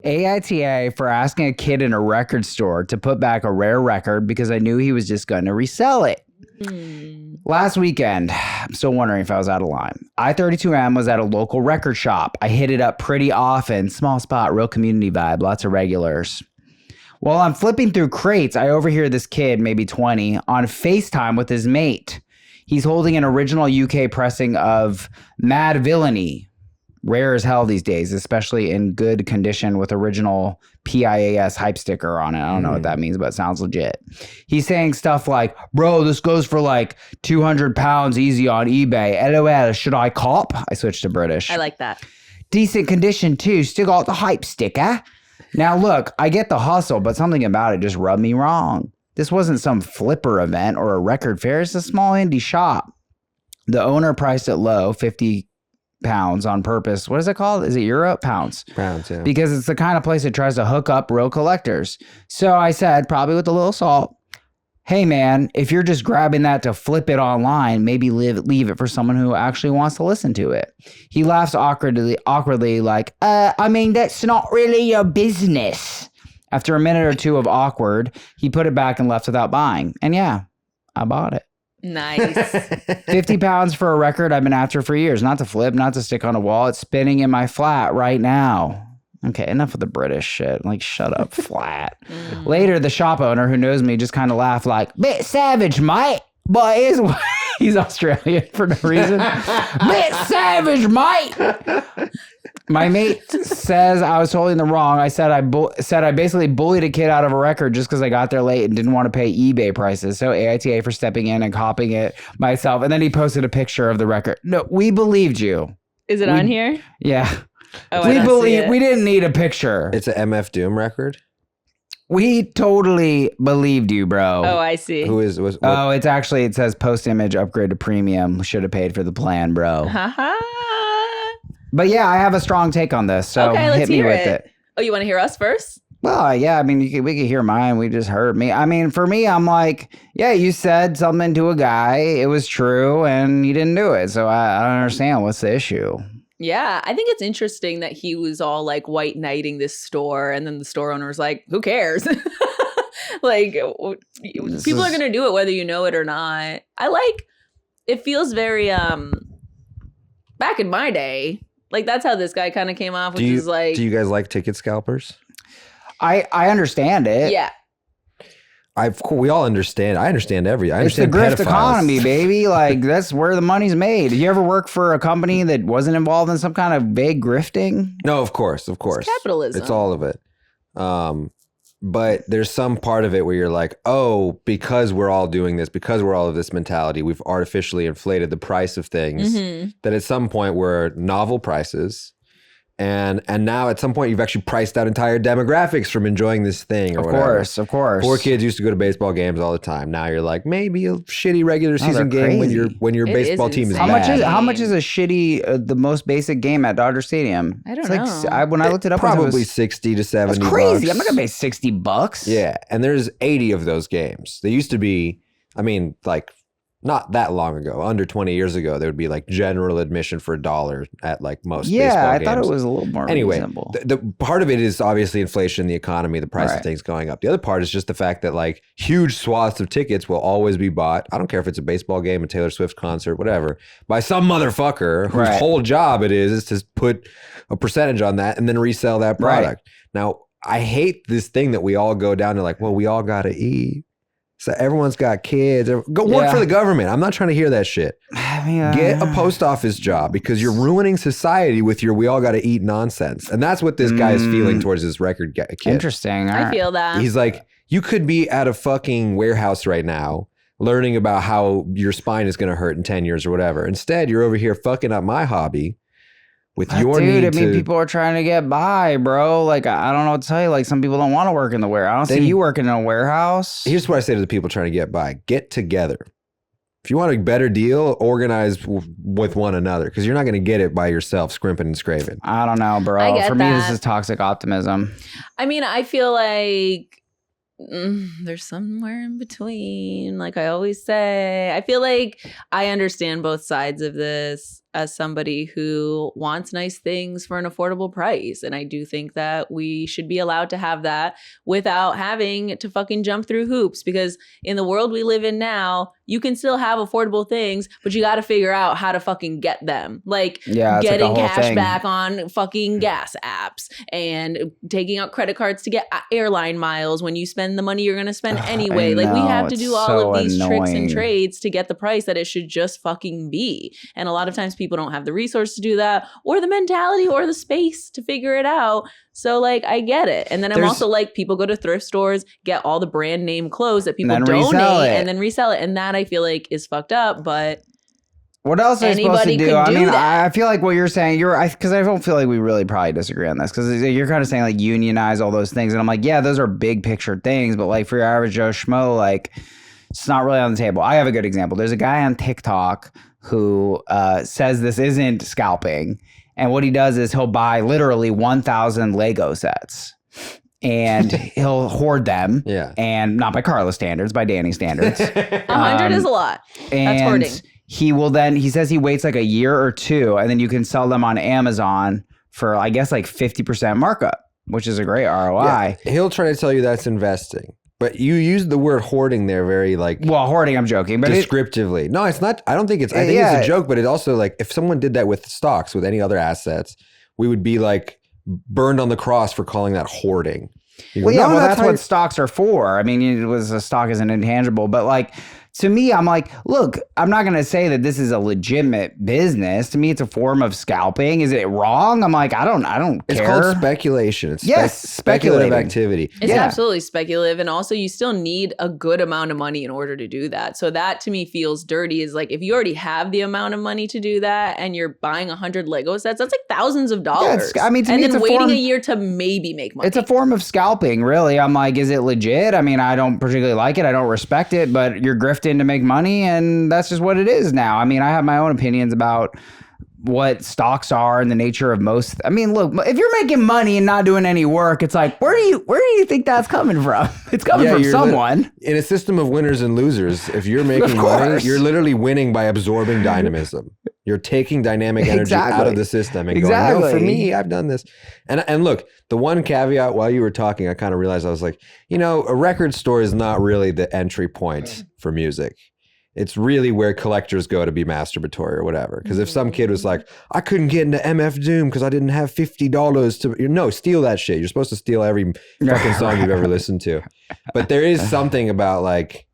AITA for asking a kid in a record store to put back a rare record because I knew he was just going to resell it. Last weekend, I'm still wondering if I was out of line. I-32M was at a local record shop. I hit it up pretty often. Small spot, real community vibe, lots of regulars. While I'm flipping through crates, I overhear this kid, maybe 20, on FaceTime with his mate. He's holding an original UK pressing of Mad Villainy. Rare as hell these days, especially in good condition with original PIAS hype sticker on it. I don't know what that means, but it sounds legit. He's saying stuff like, bro, this goes for like 200 pounds easy on eBay. LOL, should I cop? I switched to British. I like that. Decent condition too. Still got the hype sticker. Now look, I get the hustle, but something about it just rubbed me wrong. This wasn't some flipper event or a record fair. It's a small indie shop. The owner priced it low, 50 pounds on purpose. What is it called? Is it euro? Pounds. Pounds, yeah. Because it's the kind of place that tries to hook up real collectors. So I said, probably with a little salt, hey man, if you're just grabbing that to flip it online, maybe leave it for someone who actually wants to listen to it. He laughs awkwardly like, I mean, that's not really your business. After a minute or two of awkward, he put it back and left without buying. And yeah, I bought it. Nice. 50 pounds for a record I've been after for years. Not to flip, not to stick on a wall. It's spinning in my flat right now. Okay, enough of the British shit. Like, shut up, flat. Later, the shop owner, who knows me, just kind of laughed like, bit savage, mate. But he's Australian for no reason. Bit savage, mate. My mate says I was totally in the wrong. I said I basically bullied a kid out of a record just because I got there late and didn't want to pay eBay prices. So AITA for stepping in and copying it myself. And then he posted a picture of the record. No, we believed you. Is it on here? Yeah. Oh, we didn't need a picture. It's an MF Doom record. We totally believed you, bro. Oh, I see. It's actually, it says post image upgrade to premium. Should have paid for the plan, bro. But yeah, I have a strong take on this, so hit me with it. Oh, you want to hear us first? Well, yeah, I mean, we could hear mine. We just heard me. I mean, for me, I'm like, yeah, you said something to a guy. It was true, and you didn't do it. So I don't understand. What's the issue? Yeah, I think it's interesting that he was all like white knighting this store, and then the store owner was like, who cares? Like, people are going to do it whether you know it or not. It feels very, back in my day, like that's how this guy kind of came off, which is like. Do you guys like ticket scalpers? I understand it. Yeah. We all understand. I understand It's the grift economy, baby. Like, that's where the money's made. Did you ever work for a company that wasn't involved in some kind of vague grifting? No, of course. It's capitalism. It's all of it. But there's some part of it where you're like, oh, because we're all doing this, because we're all of this mentality, we've artificially inflated the price of things that at some point were novel prices. And now at some point you've actually priced out entire demographics from enjoying this thing or whatever. Of course. Poor kids used to go to baseball games all the time. Now you're like, maybe a shitty regular season game when your baseball team is bad. How much is a shitty, the most basic game at Dodger Stadium? I don't know. When I looked it up, probably 60 to 70 That's crazy. bucks. I'm not gonna pay $60. Yeah, and there's 80 of those games. They used to be, I mean, like not that long ago, under 20 years ago, there would be like general admission for $1 at like most baseball games. Yeah, I thought it was a little more reasonable. The part of it is obviously inflation, the economy, the price of things going up. The other part is just the fact that like huge swaths of tickets will always be bought. I don't care if it's a baseball game, a Taylor Swift concert, whatever, by some motherfucker whose whole job it is to put a percentage on that and then resell that product. Now, I hate this thing that we all go down to like, well, we all got to eat. So everyone's got kids. Go work for the government. I'm not trying to hear that shit. Get a post office job because you're ruining society with your we all got to eat nonsense. And that's what this guy is feeling towards this record kid. Interesting. I feel that. He's like, you could be at a fucking warehouse right now learning about how your spine is going to hurt in 10 years or whatever. Instead, you're over here fucking up my hobby. People are trying to get by, bro. Like, I don't know what to tell you. Like, some people don't want to work in the warehouse. I don't see you working in a warehouse. Here's what I say to the people trying to get by. Get together. If you want a better deal, organize with one another because you're not going to get it by yourself scrimping and scraping. I don't know, bro. For me, this is toxic optimism. I mean, I feel like there's somewhere in between. Like I always say, I feel like I understand both sides of this. as somebody who wants nice things for an affordable price. And I do think that we should be allowed to have that without having to fucking jump through hoops, because in the world we live in now, you can still have affordable things, but you got to figure out how to fucking get them. Like getting cash back on fucking gas apps and taking out credit cards to get airline miles when you spend the money you're going to spend anyway. Like we have to do all of these tricks and trades to get the price that it should just fucking be. And a lot of times people don't have the resources to do that, or the mentality or the space to figure it out. So like I get it. And then I'm also like, people go to thrift stores, get all the brand name clothes that people donate and then resell it. And that I feel like is fucked up. But what else are you supposed to do? I mean, I feel like what you're saying, because I don't feel like we really probably disagree on this, because you're kind of saying like unionize all those things. And I'm like, yeah, those are big picture things. But like for your average Joe Schmo, like it's not really on the table. I have a good example. There's a guy on TikTok who says this isn't scalping. And what he does is he'll buy literally 1,000 Lego sets. And he'll hoard them. Yeah. And not by Carla standards, by Danny standards. 100 is a lot. That's hoarding. He will then, he says he waits like a year or two, and then you can sell them on Amazon for, I guess, like 50% markup, which is a great ROI. Yeah. He'll try to tell you that's investing. But you used the word hoarding there very like... Well, hoarding, I'm joking. But descriptively. No, it's not. I don't think it's... I think it's a joke, but it also like, if someone did that with stocks, with any other assets, we would be like burned on the cross for calling that hoarding. Well, yeah, that's what stocks are for. I mean, it was a stock is an intangible, but like... To me, I'm like, look, I'm not going to say that this is a legitimate business. To me, it's a form of scalping. Is it wrong? I'm like, I don't care. It's called speculation. It's speculative activity. It's absolutely speculative. And also you still need a good amount of money in order to do that. So that to me feels dirty, is like, if you already have the amount of money to do that and you're buying 100 Lego sets, that's like thousands of dollars. Yeah, I mean, to me, and then waiting a year to maybe make money. It's a form of scalping, really. I'm like, is it legit? I mean, I don't particularly like it. I don't respect it, but you're grifting to make money, and that's just what it is now. I mean, I have my own opinions about what stocks are and the nature of most. I mean, look, if you're making money and not doing any work, it's like, where do you think that's coming from? It's coming from someone. In a system of winners and losers, if you're making money, you're literally winning by absorbing dynamism. You're taking dynamic energy out of the system and going, no, for me, I've done this. And look, the one caveat while you were talking, I kind of realized, I was like, a record store is not really the entry point for music. It's really where collectors go to be masturbatory or whatever. Because if some kid was like, I couldn't get into MF Doom because I didn't have $50 to... No, steal that shit. You're supposed to steal every fucking song you've ever listened to. But there is something about like,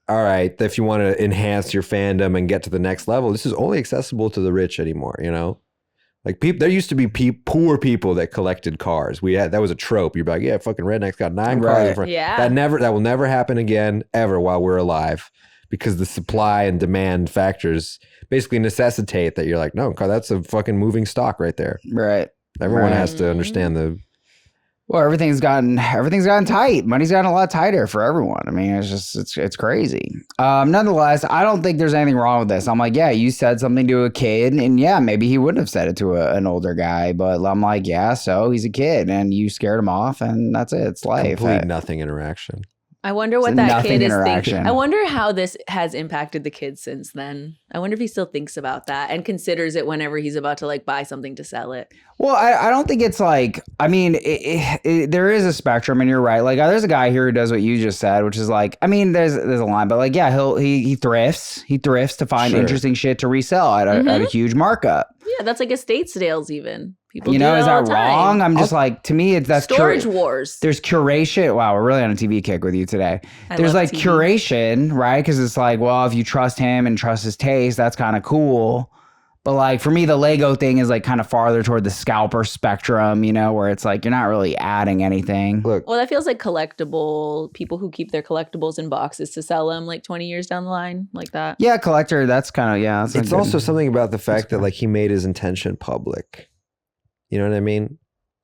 all right, if you want to enhance your fandom and get to the next level, this is only accessible to the rich anymore, Like there used to be poor people that collected cars. That was a trope. You're like, yeah, fucking redneck's got 9 cars in front. Yeah. That will never happen again ever while we're alive, because the supply and demand factors basically necessitate that you're like, no, that's a fucking moving stock right there. Right. Everyone has to understand the... Well, everything's gotten tight. Money's gotten a lot tighter for everyone. I mean, it's crazy. Nonetheless, I don't think there's anything wrong with this. I'm like, yeah, you said something to a kid, and yeah, maybe he wouldn't have said it to an older guy, but I'm like, yeah, so he's a kid, and you scared him off, and that's it. It's life. Complete nothing interaction. I wonder what that kid is thinking. I wonder how this has impacted the kid since then. I wonder if he still thinks about that and considers it whenever he's about to like buy something to sell it. Well, I don't think it's like, I mean, there is a spectrum, and you're right. Like, there's a guy here who does what you just said, which is like, I mean, there's a line, but like, yeah, he thrifts to find interesting shit to resell at a huge markup. Yeah, that's like estate sales even. People is that wrong? I'm just like, to me, that's storage wars. There's curation. Wow, we're really on a TV kick with you today. There's like TV. Curation, right? Because it's like, well, if you trust him and trust his taste, that's kind of cool. But like for me, the Lego thing is like kind of farther toward the scalper spectrum, where it's like you're not really adding anything. Look, well, that feels like collectible people who keep their collectibles in boxes to sell them like 20 years down the line, like that. Yeah, collector. That's kind of It's also something about the fact that like he made his intention public. You know what I mean?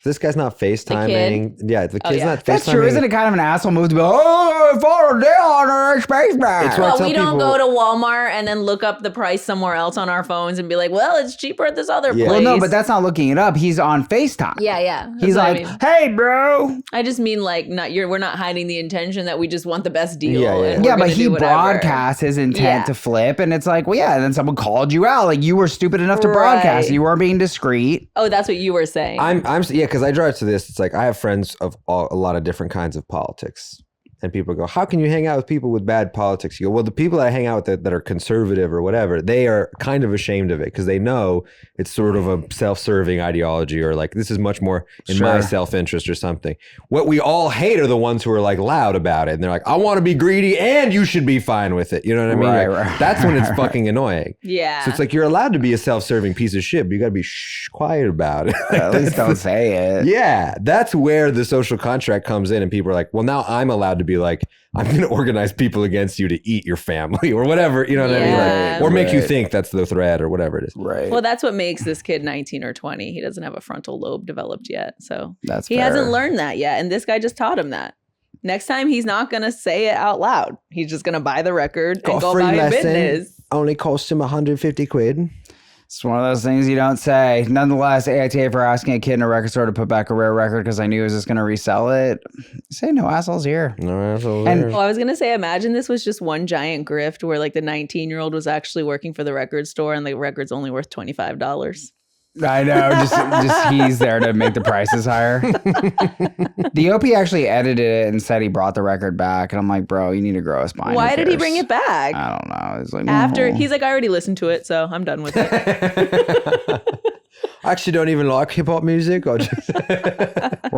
This guy's not FaceTiming. Yeah, the kid's not FaceTiming. That's true. Isn't it kind of an asshole move to be like, oh, follow down on our space bag? It's what I Well, tell we don't people- go to Walmart and then look up the price somewhere else on our phones and be like, well, it's cheaper at this other Yeah. place. Well, no, but that's not looking it up. He's on FaceTime. yeah. That's He's what like, I mean. hey, bro. I just mean like we're not hiding the intention that we just want the best deal. Yeah, yeah. and we're Yeah, but gonna he do whatever. broadcasts his intent Yeah. to flip. And it's like, well, yeah. And then someone called you out. Like, you were stupid enough to broadcast. Right. You weren't being discreet. Oh, that's what you were saying. Yeah, because I drive to this. It's like I have friends of a lot of different kinds of politics. And people go, how can you hang out with people with bad politics? You go, well, the people that I hang out with that are conservative or whatever, they are kind of ashamed of it because they know it's sort of a self-serving ideology or like this is much more in my Sure. self-interest or something. What we all hate are the ones who are like loud about it. And they're like, I want to be greedy and you should be fine with it. You know what I mean? Right, Like, right. That's when it's fucking annoying. yeah. So it's like you're allowed to be a self-serving piece of shit, but you got to be quiet about it. Like, At least that's don't the- say it. Yeah, that's where the social contract comes in, and people are like, "Well, now I'm allowed to be like, I'm going to organize people against you to eat your family or whatever." You know what I mean? Yeah. Like, or make you Right. think that's the threat or whatever it is. Right. Well, that's what makes this kid 19 or 20. He doesn't have a frontal lobe developed yet. So That's he fair. hasn't learned that yet. And this guy just taught him that. Next time, he's not going to say it out loud. He's just going to buy the record and go about his business. Only cost him 150 quid. It's one of those things you don't say. Nonetheless, AITA for asking a kid in a record store to put back a rare record because I knew he was just going to resell it. Say no assholes here. No, And- Well, I was going to say, imagine this was just one giant grift where like the 19-year-old was actually working for the record store and the record's only worth $25. I know, just he's there to make the prices higher. The OP actually edited it and said he brought the record back, and I'm like, bro, you need to grow a spine. Why Who did he cares? bring it back? I don't know. It's like After no. he's like, I already listened to it, so I'm done with it. I actually don't even like hip hop music. I just